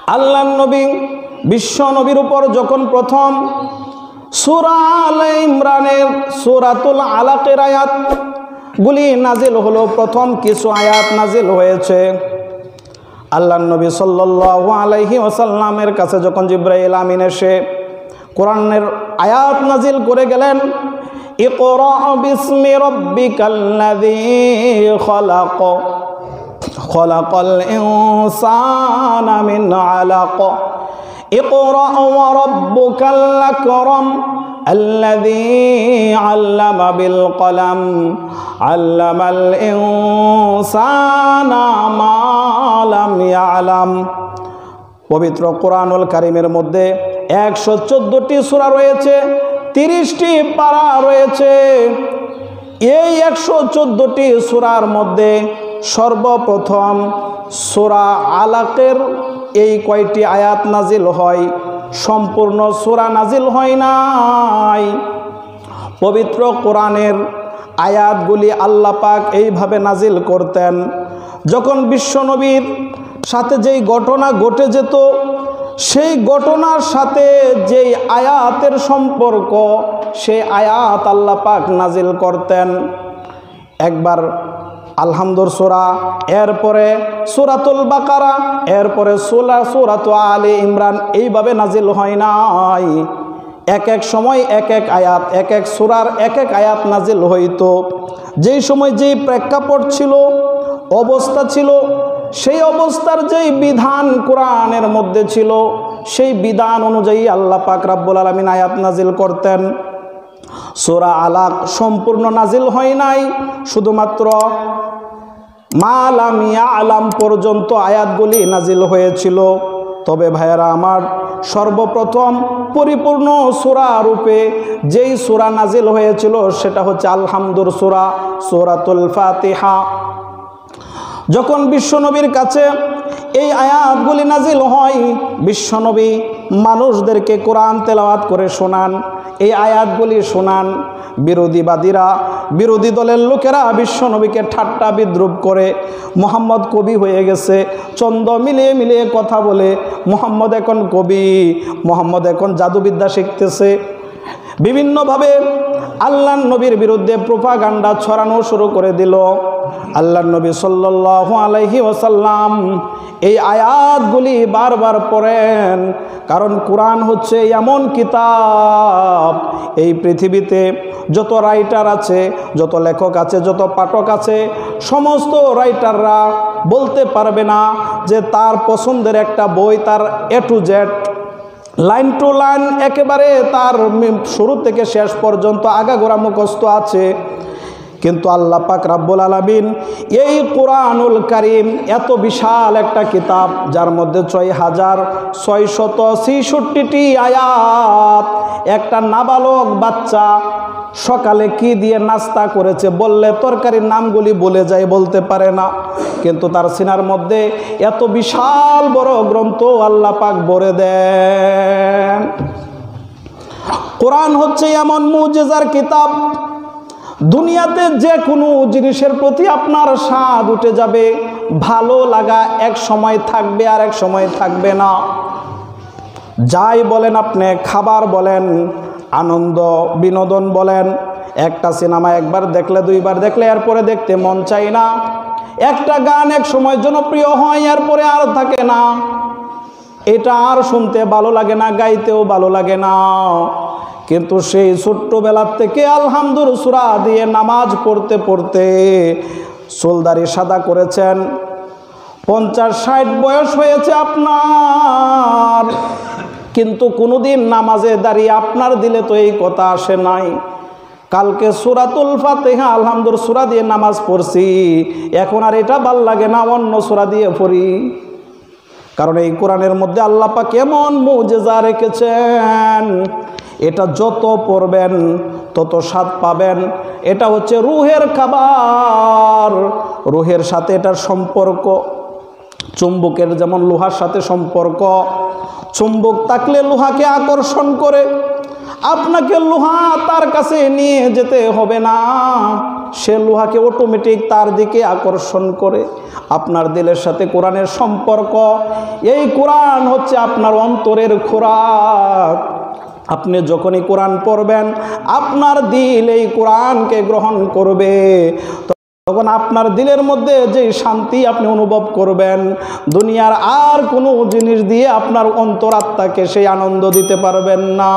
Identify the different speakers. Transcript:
Speaker 1: আল্লাহর নবী বিশ্ব নবীর উপর যখন প্রথম সূরা আলে ইমরানের সূরাতুল আলাকের আয়াতগুলি নাজিল হলো, প্রথম কিছু আয়াত নাজিল হয়েছে। আল্লাহর নবী সাল্লাল্লাহু আলাইহি ওয়াসাল্লামের কাছে যখন জিবরাইল আমিন এসে কোরআনের আয়াত নাজিল করে গেলেন, ইকরা বিসমি রাব্বিকাল্লাযী খালাক খালাকাল ইনসানা মিন আলাক ইকরা ওয়া রাব্বুকাল আকরাম আল্লাযী আল্লামা বিল কলম আল্লামাল ইনসানা মা লাম ইয়ালাম। পবিত্র কোরআনুল কারীমের মধ্যে 114টি সূরা রয়েছে, 30টি পারা রয়েছে। এই 114টি সূরার মধ্যে সর্বপ্রথম সূরা আলাকের এই কয়টি আয়াত নাজিল হয়, সম্পূর্ণ সূরা নাজিল হয় নাই। পবিত্র কোরআনের আয়াতগুলি আল্লাহ পাক এইভাবে নাজিল করতেন, যখন বিশ্বনবীর সাথে যেই ঘটনা ঘটে যেত, সেই ঘটনার সাথে যেই আয়াতের সম্পর্ক, সেই আয়াত আল্লাহ পাক নাজিল করতেন। একবার আলহামদুর সূরা, এরপরে সূরাতুল বাকারা, এরপরে সূরাতুল আলে ইমরান, এইভাবে নাজিল হয় নাই। এক এক সময় এক এক আয়াত, এক এক সূরার এক এক আয়াত নাজিল হইতো। যেই সময় যেই প্রেক্ষাপট ছিল, অবস্থা ছিল, সেই অবস্থার যেই বিধান কোরআনের মধ্যে ছিল, সেই বিধান অনুযায়ী আল্লাহ পাক রব্বুল আলামিন আয়াত নাজিল করতেন। সূরা আলাক সম্পূর্ণ নাজিল হয় নাই, শুধুমাত্র মা লাম ইয়ালাম পর্যন্ত আয়াতগুলি নাজিল হয়েছিল। তবে ভাইয়েরা আমার, সর্বপ্রথম পরিপূর্ণ সূরা রূপে যেই সূরা নাজিল হয়েছিল সেটা হচ্ছে আলহামদুর সূরা, সূরাতুল ফাতিহা। যখন বিশ্বনবীর কাছে এই আয়াতগুলি নাজিল হয়, বিশ্বনবী মানুষদেরকে কোরআন তেলাওয়াত করে শোনান, এই আয়াতগুলি শোনান। বিরোধীবাদীরা, বিরোধী দলের লোকেরা বিশ্বনবীকে ঠাট্টা বিদ্রুপ করে, মুহাম্মদ কবি হয়ে গেছে, ছন্দ মিলিয়ে মিলিয়ে কথা বলে, মুহাম্মদ এখন কবি, মুহাম্মদ এখন জাদুবিদ্যা শিখতেছে। বিভিন্নভাবে আল্লাহর নবীর বিরুদ্ধে প্রোপাগান্ডা ছড়ানো শুরু করে দিল। আল্লাহর নবী সাল্লাল্লাহু আলাইহি ওয়াসাল্লাম এই আয়াতগুলি বারবার পড়েন, কারণ কোরআন হচ্ছে এমন কিতাব, এই পৃথিবীতে যত রাইটার আছে, যত লেখক আছে, যত পাঠক আছে, সমস্ত রাইটাররা বলতে পারবে না যে তার পছন্দের একটা বই তার A to Z, line to line একেবারে তার শুরু থেকে শেষ পর্যন্ত আগাগোড়া মুখস্থ আছে। কিন্তু আল্লাহ পাক রব্বুল আলামিন এই কোরআনুল কারীম এত বিশাল একটা কিতাব, যার মধ্যে 6666টি আয়াত, একটা নাবালক বাচ্চা সকালে কি দিয়ে নাস্তা করেছে বললে তরকারির নামগুলি বলে যায়, বলতে পারে না, কিন্তু তার সিনার মধ্যে এত বিশাল বড় গ্রন্থ আল্লাহ পাক ভরে দেন। কোরআন হচ্ছে এমন মুজিজার কিতাব, দুনিয়াতে যে কোনো জিনিসের প্রতি আপনার স্বাদ উঠে যাবে, ভালো লাগা এক সময় থাকবে আর এক সময় থাকবে না। যাই বলেন আপনি, খাবার বলেন, আনন্দ বিনোদন বলেন, একটা সিনেমা একবার দেখলে, দুইবার দেখলে এরপরে দেখতে মন চায় না। একটা গান এক সময় জনপ্রিয় হয়, এরপরে আর থাকে না, এটা আর শুনতে ভালো লাগে না, গাইতেও ভালো লাগে না। কিন্তু সেই ছোট্টবেলার থেকে আলহামদুর সূরা দিয়ে নামাজ পড়তে পড়তে চুলদারি সাদা করেছেন, 50-60 বয়স হয়েছে আপনার, কিন্তু কোনোদিন নামাজে দাঁড়িয়ে আপনার দিলে তো এই কথা আসে নাই, কালকে সূরাতুল ফাতিহা আলহামদুর সূরা দিয়ে নামাজ পড়ছি, এখন আর এটা ভাল লাগে না, অন্য সূরা দিয়ে পড়ি। কারণ এই কোরআনের মধ্যে আল্লাহ পাক এমন মুজিজা রেখেছেন, এটা যত পড়বেন তত স্বাদ পাবেন। এটা হচ্ছে রুহের খাবার, রুহের সাথে এটার সম্পর্ক। চুম্বকের যেমন লোহার সাথে সম্পর্ক, চুম্বক থাকলে লোহাকে আকর্ষণ করে, আপনাকে লোহা তার কাছে নিয়ে যেতে হবে না, সে লোহাকে অটোমেটিক তার দিকে আকর্ষণ করে। আপনার দিলের সাথে কোরআনের সম্পর্ক, এই কোরআন হচ্ছে আপনার অন্তরের খোরাক। আপনি যখনই কোরআন পড়বেন আপনার দিল এই কোরআনকে গ্রহণ করবে, তখন আপনার দিলের মধ্যে যে শান্তি আপনি অনুভব করবেন, দুনিয়ার আর কোনো জিনিস দিয়ে আপনার অন্তরাত্মাকে সেই আনন্দ দিতে পারবেন না।